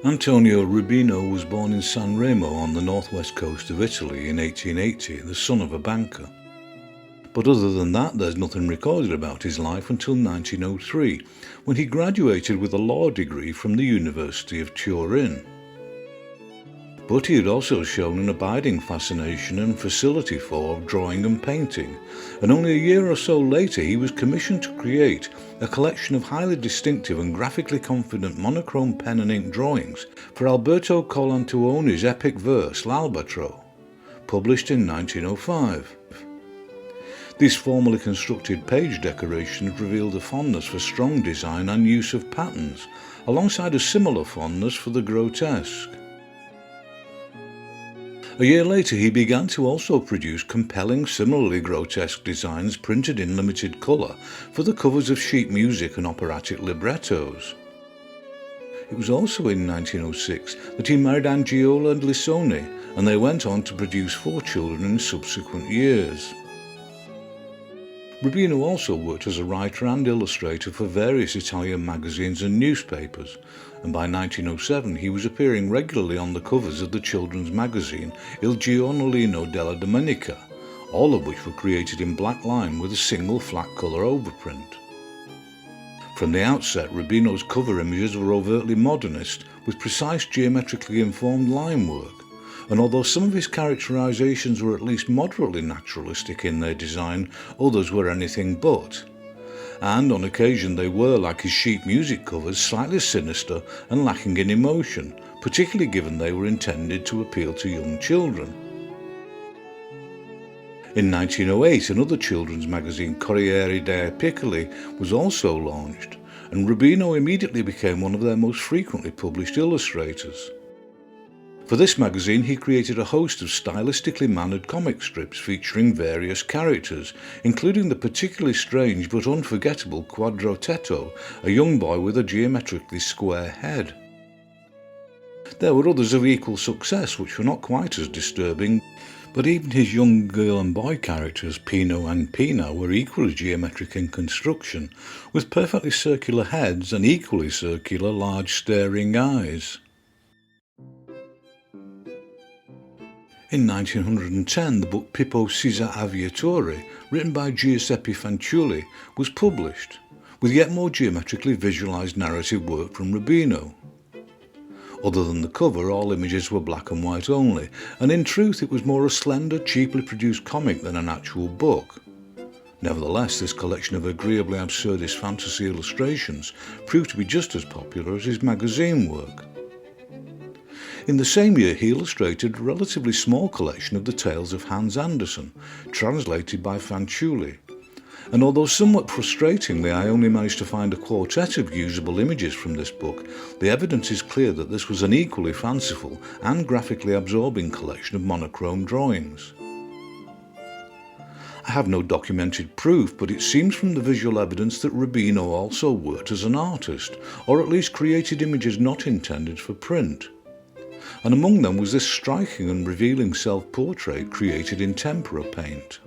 Antonio Rubino was born in San Remo on the northwest coast of Italy in 1880, the son of a banker. But other than that, there's nothing recorded about his life until 1903, when he graduated with a law degree from the University of Turin. But he had also shown an abiding fascination and facility for drawing and painting, and only a year or so later he was commissioned to create a collection of highly distinctive and graphically confident monochrome pen and ink drawings for Alberto Colantuoni's epic verse L'Albatro, published in 1905. These formally constructed page decorations revealed a fondness for strong design and use of patterns, alongside a similar fondness for the grotesque. A year later he began to also produce compelling, similarly grotesque designs printed in limited colour for the covers of sheet music and operatic librettos. It was also in 1906 that he married Angiola Lissoni, and they went on to produce 4 children in subsequent years. Rubino also worked as a writer and illustrator for various Italian magazines and newspapers, and by 1907 he was appearing regularly on the covers of the children's magazine Il Giornalino della Domenica, all of which were created in black line with a single flat colour overprint. From the outset, Rubino's cover images were overtly modernist, with precise geometrically informed line work, and although some of his characterizations were at least moderately naturalistic in their design, others were anything but. And on occasion they were, like his sheet music covers, slightly sinister and lacking in emotion, particularly given they were intended to appeal to young children. In 1908, another children's magazine, Corriere dei Piccoli, was also launched, and Rubino immediately became one of their most frequently published illustrators. For this magazine he created a host of stylistically mannered comic strips featuring various characters, including the particularly strange but unforgettable Quadrotetto, a young boy with a geometrically square head. There were others of equal success which were not quite as disturbing, but even his young girl and boy characters, Pino and Pina, were equally geometric in construction, with perfectly circular heads and equally circular large staring eyes. In 1910, the book Pippo Sisa Aviatore, written by Giuseppe Fanciulli, was published, with yet more geometrically visualised narrative work from Rubino. Other than the cover, all images were black and white only, and in truth it was more a slender, cheaply produced comic than an actual book. Nevertheless, this collection of agreeably absurdist fantasy illustrations proved to be just as popular as his magazine work. In the same year he illustrated a relatively small collection of the tales of Hans Andersen, translated by Fanciulli, and although somewhat frustratingly I only managed to find a quartet of usable images from this book, the evidence is clear that this was an equally fanciful and graphically absorbing collection of monochrome drawings. I have no documented proof, but it seems from the visual evidence that Rubino also worked as an artist, or at least created images not intended for print. And among them was this striking and revealing self-portrait created in tempera paint.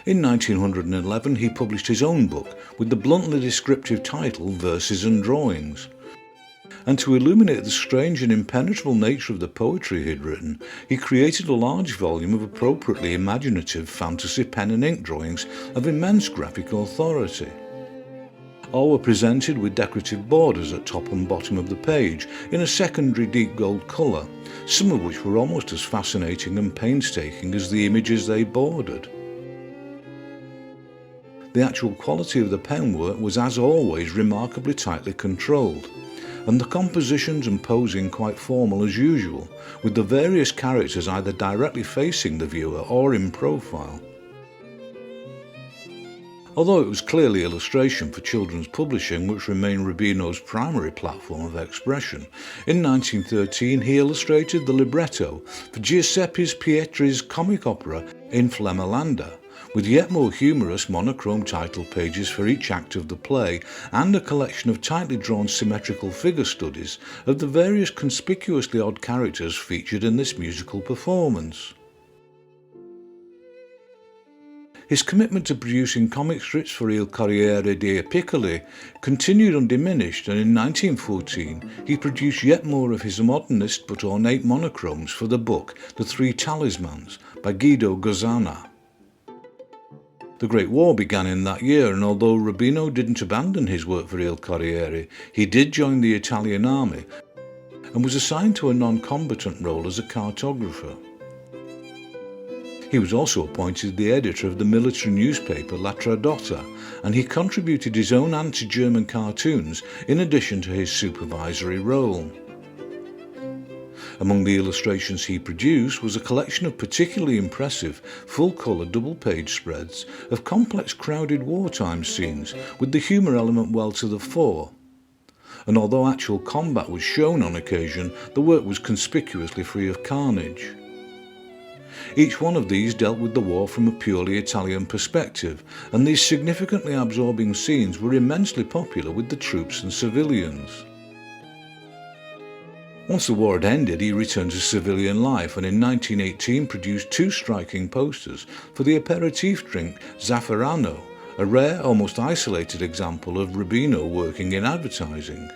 In 1911 he published his own book with the bluntly descriptive title Verses and Drawings. And to illuminate the strange and impenetrable nature of the poetry he had written, he created a large volume of appropriately imaginative fantasy pen and ink drawings of immense graphical authority. All were presented with decorative borders at top and bottom of the page in a secondary deep gold colour, some of which were almost as fascinating and painstaking as the images they bordered. The actual quality of the penwork was, as always, remarkably tightly controlled, and the compositions and posing quite formal as usual, with the various characters either directly facing the viewer or in profile. Although it was clearly illustration for children's publishing which remained Rubino's primary platform of expression, in 1913 he illustrated the libretto for Giuseppe Pietri's comic opera In Flammelanda, with yet more humorous monochrome title pages for each act of the play and a collection of tightly drawn symmetrical figure studies of the various conspicuously odd characters featured in this musical performance. His commitment to producing comic strips for Il Corriere dei Piccoli continued undiminished, and in 1914 he produced yet more of his modernist but ornate monochromes for the book The Three Talismans by Guido Gazzana. The Great War began in that year, and although Rubino didn't abandon his work for Il Corriere, he did join the Italian army and was assigned to a non-combatant role as a cartographer. He was also appointed the editor of the military newspaper La Tradotta, and he contributed his own anti-German cartoons in addition to his supervisory role. Among the illustrations he produced was a collection of particularly impressive, full-colour double-page spreads of complex crowded wartime scenes with the humour element well to the fore. And although actual combat was shown on occasion, the work was conspicuously free of carnage. Each one of these dealt with the war from a purely Italian perspective, and these significantly absorbing scenes were immensely popular with the troops and civilians. Once the war had ended, he returned to civilian life and in 1918 produced two striking posters for the aperitif drink Zafferano, a rare, almost isolated example of Rubino working in advertising.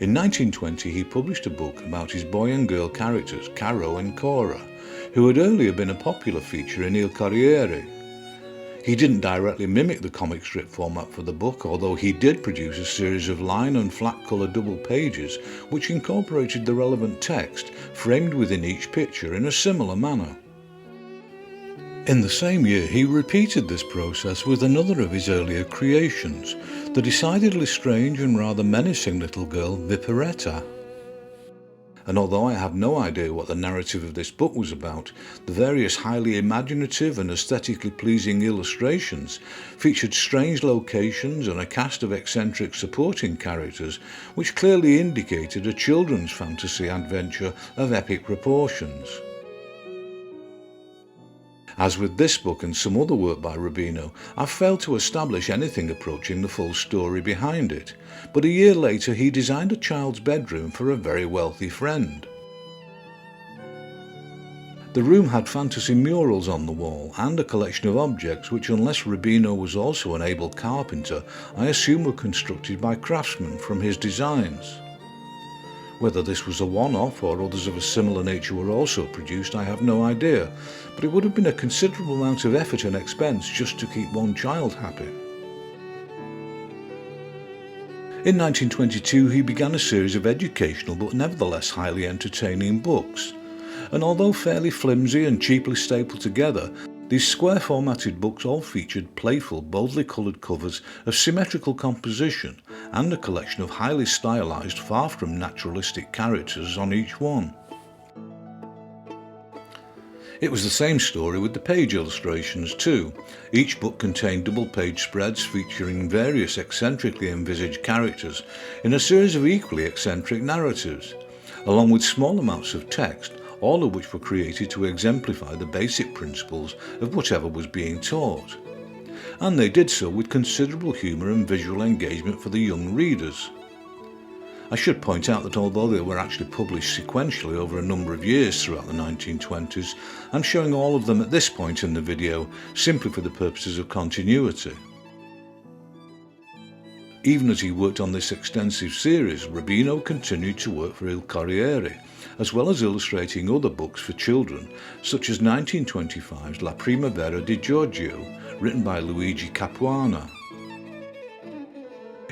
In 1920 he published a book about his boy and girl characters Caro and Cora, who had earlier been a popular feature in Il Corriere. He didn't directly mimic the comic strip format for the book, although he did produce a series of line and flat colour double pages which incorporated the relevant text framed within each picture in a similar manner. In the same year he repeated this process with another of his earlier creations, the decidedly strange and rather menacing little girl Viperetta. And although I have no idea what the narrative of this book was about, the various highly imaginative and aesthetically pleasing illustrations featured strange locations and a cast of eccentric supporting characters which clearly indicated a children's fantasy adventure of epic proportions. As with this book and some other work by Rubino, I've failed to establish anything approaching the full story behind it, but a year later he designed a child's bedroom for a very wealthy friend. The room had fantasy murals on the wall and a collection of objects which, unless Rubino was also an able carpenter, I assume were constructed by craftsmen from his designs. Whether this was a one-off or others of a similar nature were also produced, I have no idea, but it would have been a considerable amount of effort and expense just to keep one child happy. In 1922 he began a series of educational but nevertheless highly entertaining books, and although fairly flimsy and cheaply stapled together, these square-formatted books all featured playful, boldly coloured covers of symmetrical composition and a collection of highly stylised, far from naturalistic characters on each one. It was the same story with the page illustrations too. Each book contained double-page spreads featuring various eccentrically envisaged characters in a series of equally eccentric narratives, along with small amounts of text, all of which were created to exemplify the basic principles of whatever was being taught. And they did so with considerable humour and visual engagement for the young readers. I should point out that although they were actually published sequentially over a number of years throughout the 1920s, I'm showing all of them at this point in the video simply for the purposes of continuity. Even as he worked on this extensive series, Rubino continued to work for Il Corriere, as well as illustrating other books for children, such as 1925's La Primavera di Giorgio, written by Luigi Capuana.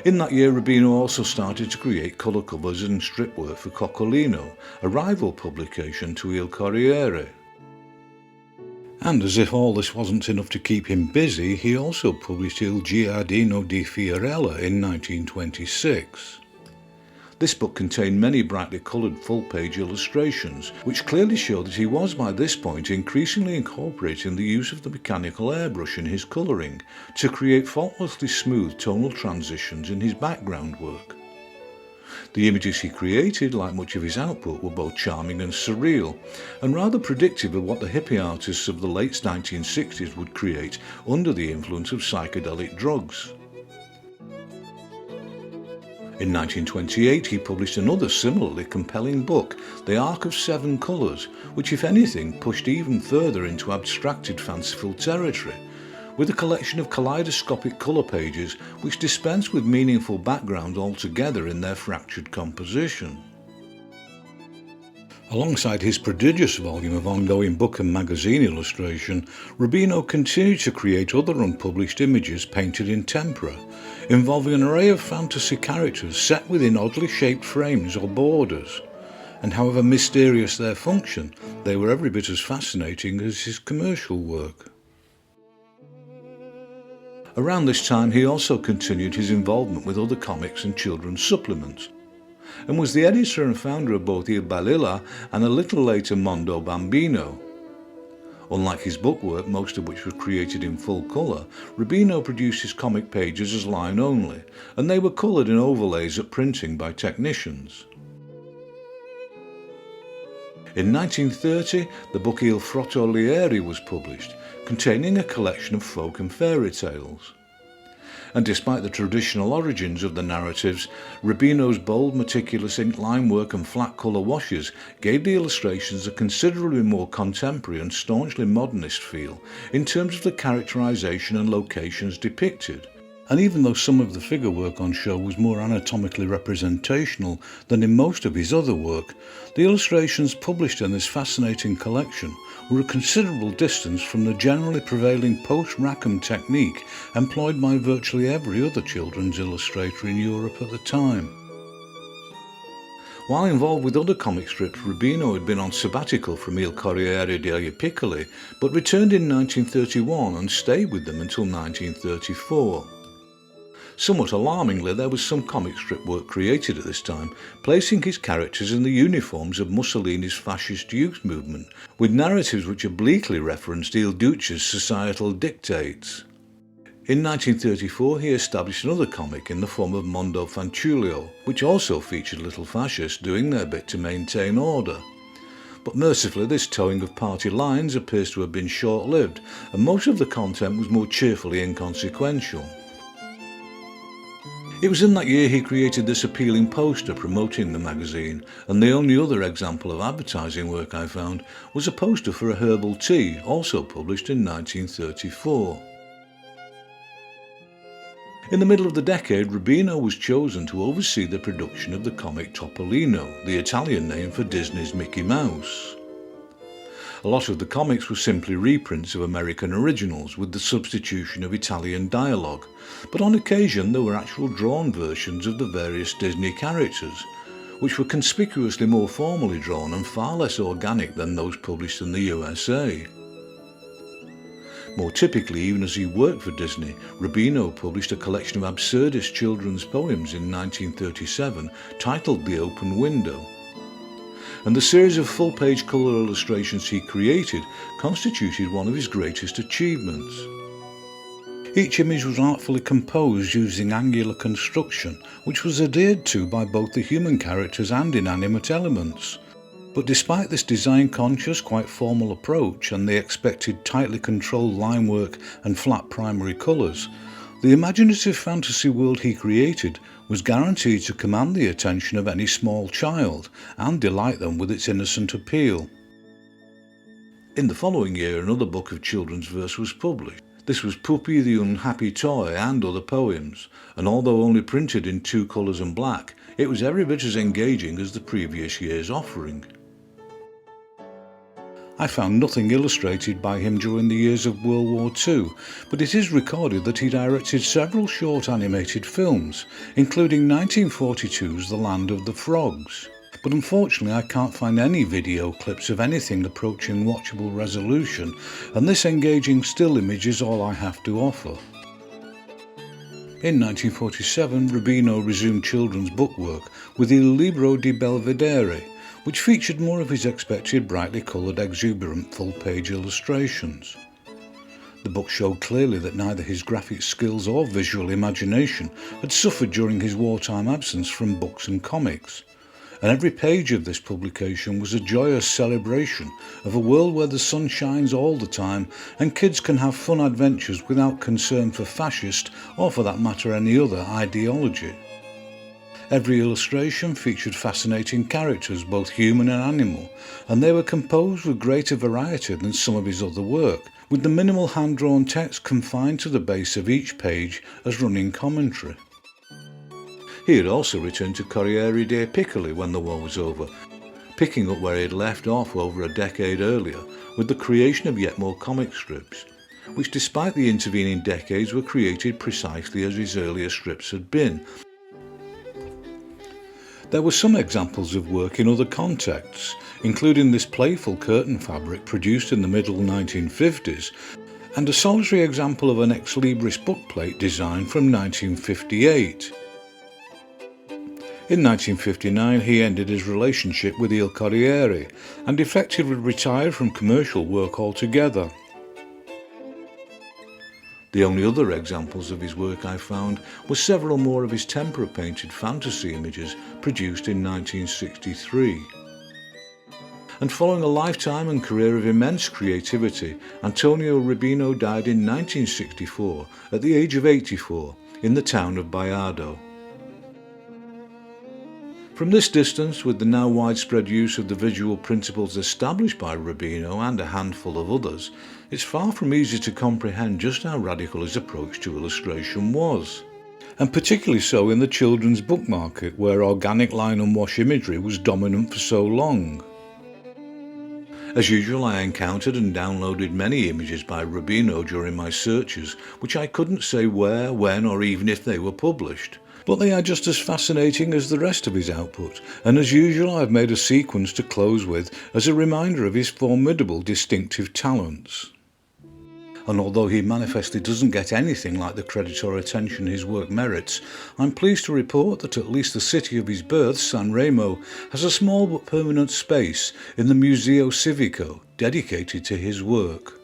In that year, Rubino also started to create colour covers and strip work for Coccolino, a rival publication to Il Corriere. And as if all this wasn't enough to keep him busy, he also published Il Giardino di Fiorella in 1926. This book contained many brightly coloured full-page illustrations, which clearly show that he was by this point increasingly incorporating the use of the mechanical airbrush in his colouring to create faultlessly smooth tonal transitions in his background work. The images he created, like much of his output, were both charming and surreal, and rather predictive of what the hippie artists of the late 1960s would create under the influence of psychedelic drugs. In 1928 he published another similarly compelling book, The Ark of Seven Colours, which if anything pushed even further into abstracted fanciful territory, with a collection of kaleidoscopic colour pages which dispense with meaningful background altogether in their fractured composition. Alongside his prodigious volume of ongoing book and magazine illustration, Rubino continued to create other unpublished images painted in tempera, involving an array of fantasy characters set within oddly shaped frames or borders, and however mysterious their function, they were every bit as fascinating as his commercial work. Around this time he also continued his involvement with other comics and children's supplements, and was the editor and founder of both Il Balilla and a little later Mondo Bambino. Unlike his bookwork, most of which was created in full colour, Rubino produced his comic pages as line only, and they were coloured in overlays at printing by technicians. In 1930, the book Il Frottolieri was published, containing a collection of folk and fairy tales. And despite the traditional origins of the narratives, Rubino's bold, meticulous ink line work and flat colour washes gave the illustrations a considerably more contemporary and staunchly modernist feel in terms of the characterisation and locations depicted. And even though some of the figure work on show was more anatomically representational than in most of his other work, the illustrations published in this fascinating collection were a considerable distance from the generally prevailing post-Rackham technique employed by virtually every other children's illustrator in Europe at the time. While involved with other comic strips, Rubino had been on sabbatical from Il Corriere degli Piccoli, but returned in 1931 and stayed with them until 1934. Somewhat alarmingly, there was some comic strip work created at this time, placing his characters in the uniforms of Mussolini's fascist youth movement, with narratives which obliquely referenced Il Duce's societal dictates. In 1934 he established another comic in the form of Mondo Fanciullo, which also featured little fascists doing their bit to maintain order. But mercifully this towing of party lines appears to have been short-lived, and most of the content was more cheerfully inconsequential. It was in that year he created this appealing poster promoting the magazine, and the only other example of advertising work I found was a poster for a herbal tea, also published in 1934. In the middle of the decade, Rubino was chosen to oversee the production of the comic Topolino, the Italian name for Disney's Mickey Mouse. A lot of the comics were simply reprints of American originals with the substitution of Italian dialogue, but on occasion there were actual drawn versions of the various Disney characters, which were conspicuously more formally drawn and far less organic than those published in the USA. More typically, even as he worked for Disney, Rubino published a collection of absurdist children's poems in 1937 titled The Open Window, and the series of full-page colour illustrations he created constituted one of his greatest achievements. Each image was artfully composed using angular construction, which was adhered to by both the human characters and inanimate elements. But despite this design-conscious, quite formal approach and the expected tightly controlled line work and flat primary colours, the imaginative fantasy world he created was guaranteed to command the attention of any small child and delight them with its innocent appeal. In the following year, another book of children's verse was published. This was Puppy the Unhappy Toy and other poems, and although only printed in 2 colours and black, it was every bit as engaging as the previous year's offering. I found nothing illustrated by him during the years of World War II, but it is recorded that he directed several short animated films, including 1942's The Land of the Frogs. But unfortunately I can't find any video clips of anything approaching watchable resolution, and this engaging still image is all I have to offer. In 1947, Rubino resumed children's bookwork with Il Libro di Belvedere, which featured more of his expected brightly coloured, exuberant full-page illustrations. The book showed clearly that neither his graphic skills or visual imagination had suffered during his wartime absence from books and comics. And every page of this publication was a joyous celebration of a world where the sun shines all the time and kids can have fun adventures without concern for fascist or, for that matter, any other ideology. Every illustration featured fascinating characters, both human and animal, and they were composed with greater variety than some of his other work, with the minimal hand-drawn text confined to the base of each page as running commentary. He had also returned to Corriere dei Piccoli when the war was over, picking up where he had left off over a decade earlier with the creation of yet more comic strips, which despite the intervening decades were created precisely as his earlier strips had been. There were some examples of work in other contexts, including this playful curtain fabric produced in the middle 1950s, and a solitary example of an ex libris bookplate design from 1958. In 1959 he ended his relationship with Il Corriere and effectively retired from commercial work altogether. The only other examples of his work I found were several more of his tempera-painted fantasy images produced in 1963. And following a lifetime and career of immense creativity, Antonio Rubino died in 1964 at the age of 84 in the town of Bayardo. From this distance, with the now widespread use of the visual principles established by Rubino and a handful of others, it's far from easy to comprehend just how radical his approach to illustration was. And particularly so in the children's book market, where organic line and wash imagery was dominant for so long. As usual, I encountered and downloaded many images by Rubino during my searches, which I couldn't say where, when, or even if they were published. But they are just as fascinating as the rest of his output, and as usual I've made a sequence to close with as a reminder of his formidable distinctive talents. And although he manifestly doesn't get anything like the credit or attention his work merits, I'm pleased to report that at least the city of his birth, San Remo, has a small but permanent space in the Museo Civico dedicated to his work.